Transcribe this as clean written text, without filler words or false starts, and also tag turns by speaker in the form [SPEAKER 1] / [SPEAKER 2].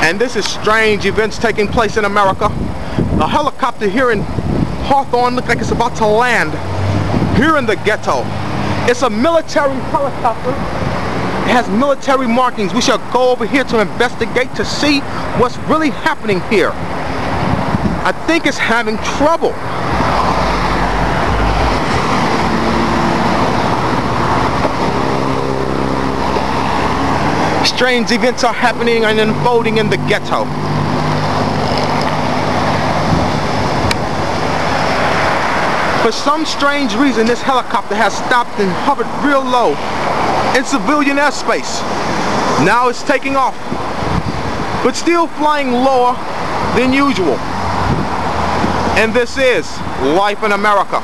[SPEAKER 1] And this is strange events taking place in America. A helicopter here in Hawthorne looks like it's about to land here in the ghetto. It's a military helicopter. It has military markings. We shall go over here to investigate to see what's really happening here. I think it's having trouble. Strange events are happening and unfolding in the ghetto. For some strange reason, this helicopter has stopped and hovered real low in civilian airspace. Now it's taking off, but still flying lower than usual. And this is life in America.